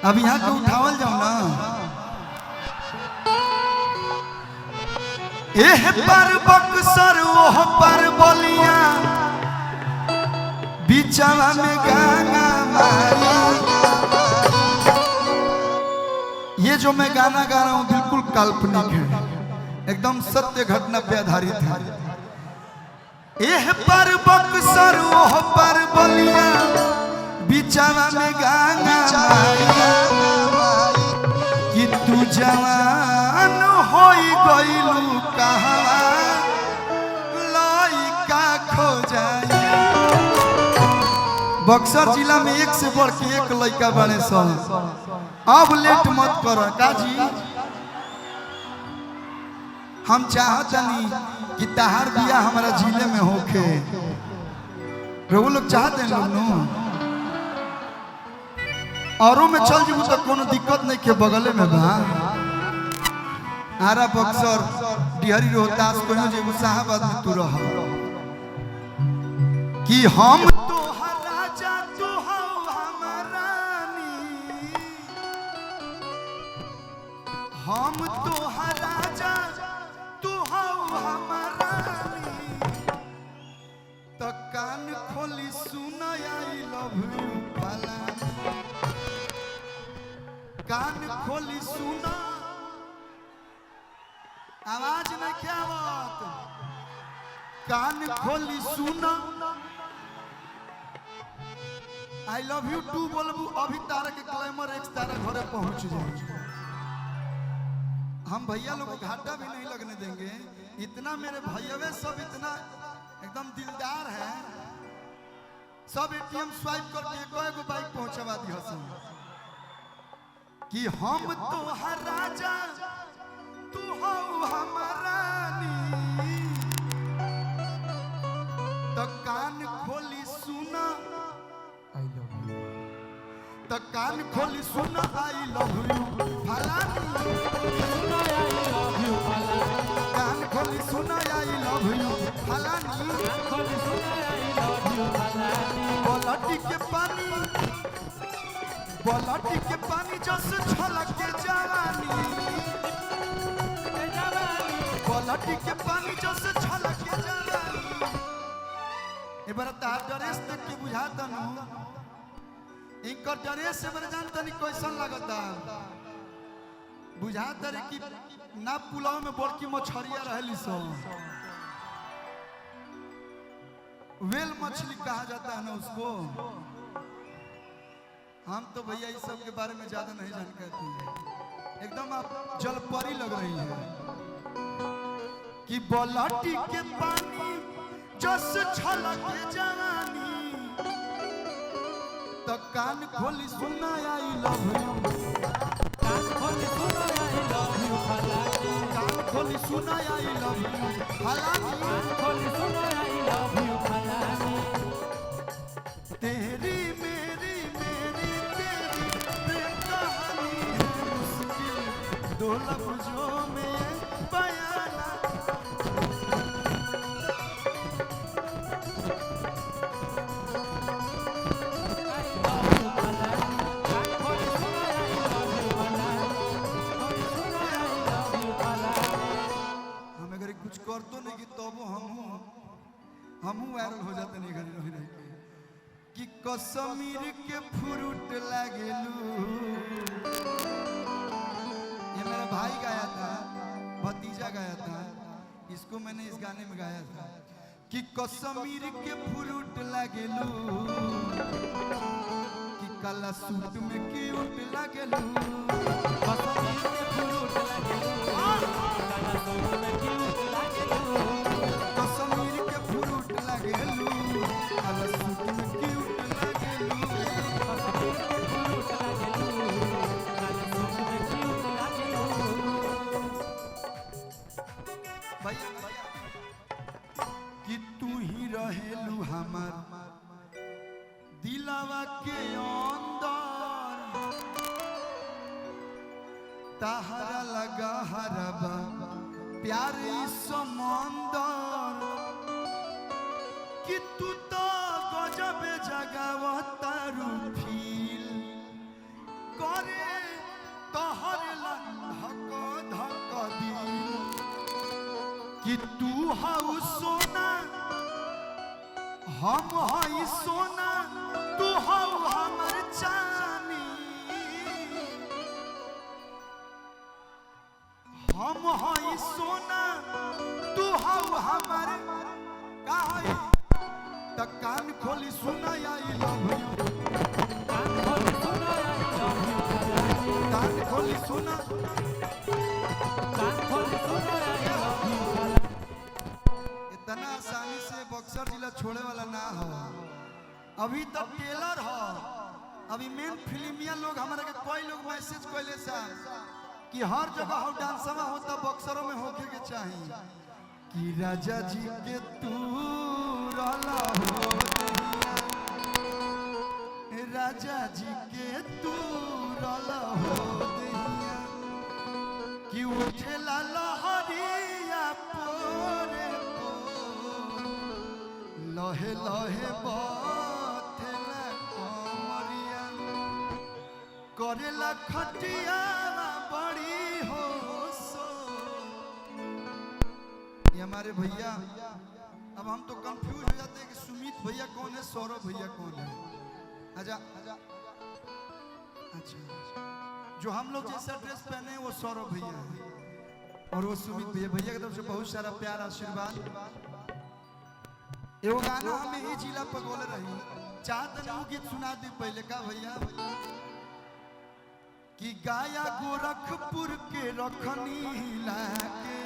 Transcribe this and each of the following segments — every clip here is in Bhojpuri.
अब यहाँ के उठावल जाओ ना। एह पर बक्सर ओह पर बलिया बिचवा में गाना मारी। ये जो मैं गाना गा रहा हूँ बिल्कुल काल्पनिक है, एकदम सत्य घटना पे आधारित है। एह पर बक्सर ओह पर बलिया बिचवा में गाना कि तू जवान होई गइलू कहाँ लइका खो जाई। बक्सर जिला में एक से बढ़ के एक लइका बने सन। अब लेट मत कर काजी, हम चाहतनी कि तहार बिया हमारा जिले में होके। वो लोग चाहते हैं लोग नो औरों में चल जीबू तो कोनो दिक्कत नहीं के बगले में बा। आरा बक्सर डिहरी रोहतास कोनो जीबू साहबाद में तू रह कि हम तो राजा तू हो हमारा रानी, हम तो राजा तू हो हमारा रानी। तो कान खोली सुन आई लव यू भला, कान खोली सुना। आवाज में क्या बात, कान खोली सुना। आई लव यू टू बोलबू अभी तारा के क्लेमर एक तारा घरे पहुंच जाए। हम भैया लोग को घाटा भी नहीं लगने देंगे। इतना मेरे भैया सब इतना एकदम दिलदार है, सब एटीएम स्वाइप करके एको बाइक पहुंचवा दी हसन कि हम तो हर राजा तू हो हमारा रानी। तो कान खोली सुना आई लव यू, तो कान खोली सुना आई लव यू फलानी। कान खोली सुना आई लव यू फलानी। बोलटी के पानी, बोलटी के पानी जस छलक के जवानी, बोलटी के पानी जस छलक के जवानी। एबार तार ड्रेस देख के बुझाता न इनकर ड्रेस से मैंने जानता नहीं कैसन लगता। बुझाता रे कि ना पुलाव में बड़की मछरिया रहली सो। वेल मछली कहा जाता है ना उसको। हम तो भैया इस सब के बारे में ज्यादा नहीं जानकारी है। एकदम आप जलपरी लग रही है कि बोलटी के पानी जस छलक जवानी। तो कान खोली सुना आई लव यू, कान खोली सुना आई लव यू फलानी। कान खोली सुना आई लव यू फलानी। कान खोली सुना आई लव यू फलानी। तेरी मेरी मेरी तेरी प्रेम कहानी है मुश्किल दो लफ्जों में बयाना। हम अगर कुछ करतो नहीं कि तब हम वायरल हो जाते नहीं घर रह रह के कि कश्मीर के फ्रूट लागेलू। ये मेरा भाई गाया था, भतीजा गाया था, इसको मैंने इस गाने में गाया था कि कश्मीर के फ्रूट लागेलू, कि काला सूट में क्यूट लागेलू। कश्मीर के फ्रूट लागेलू, काला सूट में क्यूट लागेलू। कश्मीर के फ्रूट लागेलू, काला सूट में क्यूट लागेलू। कश्मीर के फ्रूट लागेलू, काला सूट में क्यूट लागेलू। भैया कि तू ही रहेलू हमार दिलावा के अंदर, तहरा लगा हरबा प्यार समंदर। कि तू तो गजब जगावतारू फील करे हाउ सोना हम हई सोना तू हाउ हमर चानी हम हई सोना तू हाउ हमर का हई त कान खोली सुना आई लव यू कान खोली सुना इतना आसानी से बक्सर जिला छोड़े वाला ना हो अभी तक टेलर हो अभी मेन फिल्मिया लोग हमारे के कोई लोग मैसेज कोइले सा कि हर जगह हो डांसवा होता बक्सरों में होके के चाहिए कि राजा जी के तू रहला हो दहिया राजा जी के तू रहला हो दहिया कि उठेला लहरिया पोरे लहे लहे बथेला कमरिया करेला खटिया बड़ी हो सो ये हमारे भैया अब हम तो कंफ्यूज हो जाते हैं कि सुमित भैया कौन है सौरभ भैया कौन है अच्छा जो हम लोग जैसा ड्रेस पहने हैं वो सौरभ भैया है और वो सुमित भैया भैया की तरफ से बहुत सारा प्यार आशीर्वाद एगो गाना हमें ही जिला पर बोले रही चाहते वो गीत सुना दी पहले का भैया कि गाया गोरखपुर के रखनी लाके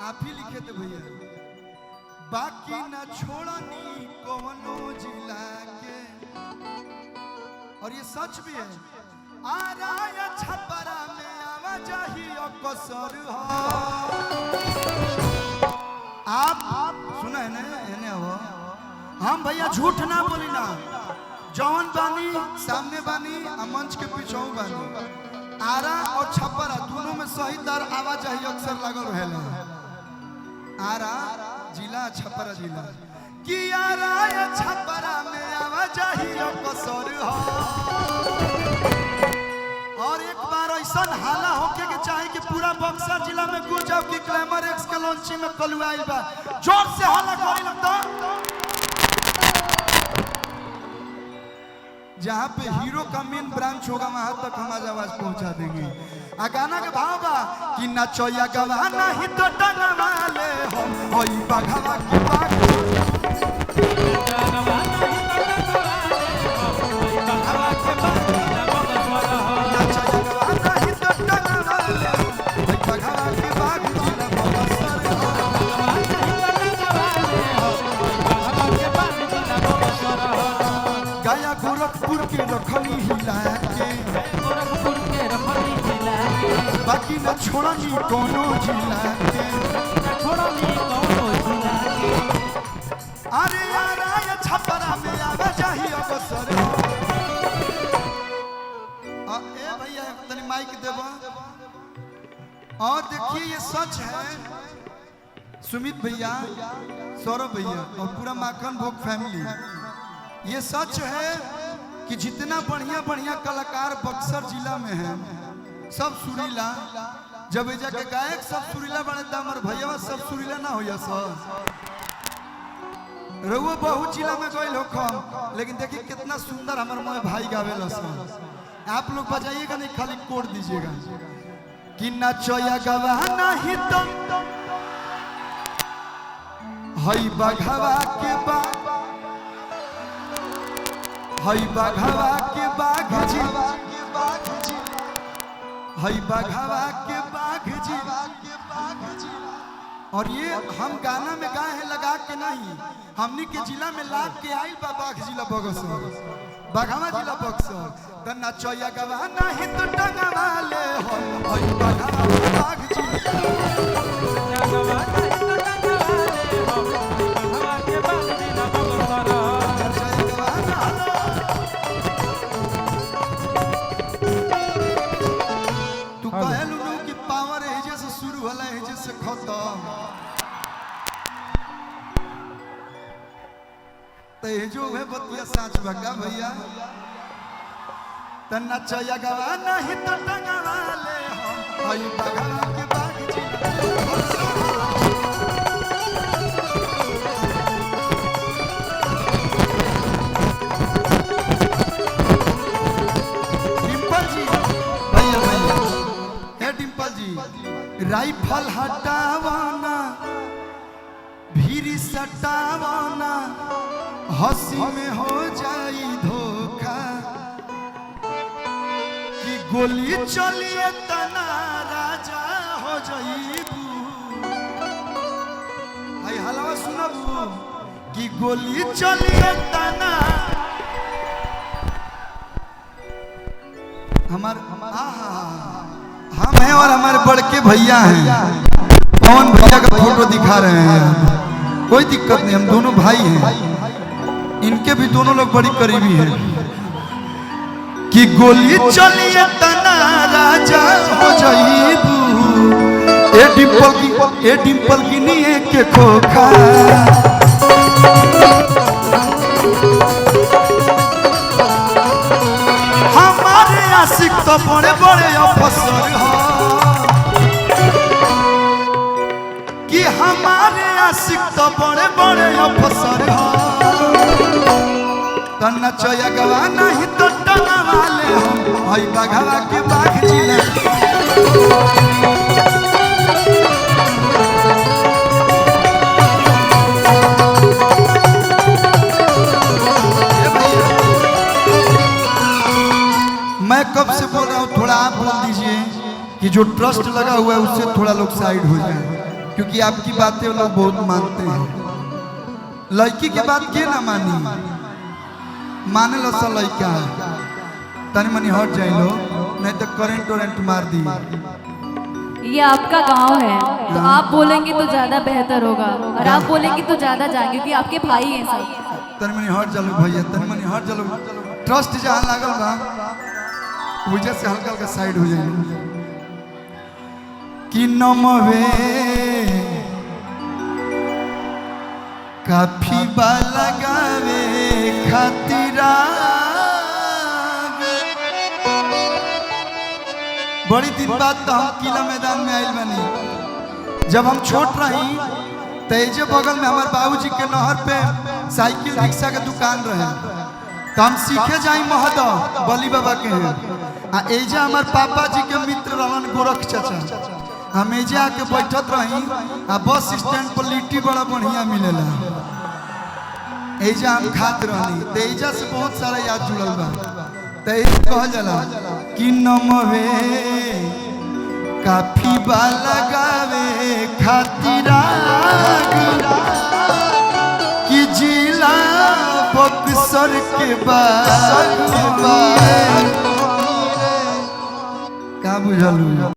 आप ही लिखे थे भैया बाकी न छोड़नी कौनो जिला के और ये सच भी है आ रहा छपरा में आवाजाही कसर आप सुना है ना हो हम भैया झूठ ना बोली ना जौन बानी सामने बानी मंच के पीछे बानी आरा और छपरा दोनों में सही दर आवाजाही अक्सर लागल रहेला आरा जिला छपरा जिला कि आरा या छपरा में आवाजाही कसर हो और एक बार ऐसा हाला होके के चाहे कि पूरा बक्सर जिला में गुंजाओ कि ग्लैमर एक्स के लॉन्चिंग में कलुआइल बा जोर से हाला करी लगता जहाँ पे हीरो का मेन ब्रांच होगा वहां तक हम आज आवाज पहुंचा देंगे आ गाना के भाव बा कि नचोया गवाना ही तो टंगवा ले हम होई बघवा की बात गाया गोरखपुर के रखनी हिला के बाकी न छोड़नी कोनो जिला के अरे यार ये छपरा में आवा चाहिए अवसर ए भैया तनी माइक देबो और देखिए ये सच है सुमित भैया सौरभ भैया और पूरा माखन भोग फैमिली ये सच है कि जितना बढ़िया बढ़िया कलाकार बक्सर जिला में है सब सुरीला जब एजा के गायक सब सुरीला बने त हमर भैया सब सुरीला ना होया सब रहुआ बहुत जिला में गइल हो खम लेकिन देखिए कितना सुंदर हमर मोए भाई गावेला सब आप लोग बजाइएगा नहीं खाली कोड दीजिएगा कि नचोया गवाना ही तो हई बघवा के बाग हई बघवा के बाघ जी हई बघवा के बाघ जी और ये हम गाना में गाए हैं लगा के नहीं हमनी के जिला में लाग के आई बा बाघ जिला बक्सर बघवा जिला बक्सर त नचोया गवाना ही तो टंगवा ले हई बघवा के बाघ जी जो है बतिया साच बगा भैया तना चया गवा नहीं तो टंगवा ले हम हई बघवा के बाग जी डिम्पल जी भैया भैया हे डिम्पल जी राइफल हटावाना भीरी सटावाना हंसी में हो जाई धोखा कि गोली चलिए तना राजा हो जाइबू आई हलवा सुनबू कि गोली चलिए तना हम हैं और हमारे बड़के भैया हैं पवन भैया का फोटो दिखा रहे हैं कोई दिक्कत नहीं हम दोनों भाई हैं इनके भी दोनों लोग बड़ी करीबी हैं कि गोली चलिए तना राजा हो जाइबू ए डिम्पल की नहीं के खोखा हमारे आशिक तो बड़े बड़े अफसर हो कि हमारे आशिक तो बड़े बड़े अफसर हो तना चया गवा नहीं तो टना वाले हम भाई बाघवा के बाघ जिले मैं कब से बोल रहा हूँ थोड़ा आप बोल दीजिए कि जो ट्रस्ट लगा हुआ है उससे थोड़ा लोग साइड हो जाए क्योंकि आपकी बातें लोग बहुत मानते हैं लड़की की बात के ना मानी माने लो सा लड़का है तनी मनी हट जाए लो नहीं तो करंट मार दी ये आपका गांव है तो आप बोलेंगे तो ज्यादा बेहतर होगा और आप बोलेंगे तो ज्यादा जाएंगे क्योंकि आपके भाई हैं सब तनी मनी हट जालो भैया तनी मनी हट जालो ट्रस्ट जहाँ लागल बा वजह से हल्का हल्का साइड हो जाए कि नमवे काफी लगावे खातिरा बड़ी दिन बाद तो हम किला मैदान में आयल बनी जब हम छोट रही तेजे बगल में हमारे बाबूजी के नहर पे साइकिल रिक्शा के दुकान रहे तो हम सीखे जाई महदा बली बाबा के हैं आ एजा हमार पापा जी के मित्र रहन गोरख चाचा हम एजा आके बैठत रही आ बस स्टैंड पर लिट्टी बड़ा बढ़िया मिलेला एजा हम खात रहनी तो एजा से बहुत सारा याद जुड़ल बा तो कहल जाला कि नमवे काफी बा लगावे खातिरा कि जिला बक्सर के बाद का बुझलू।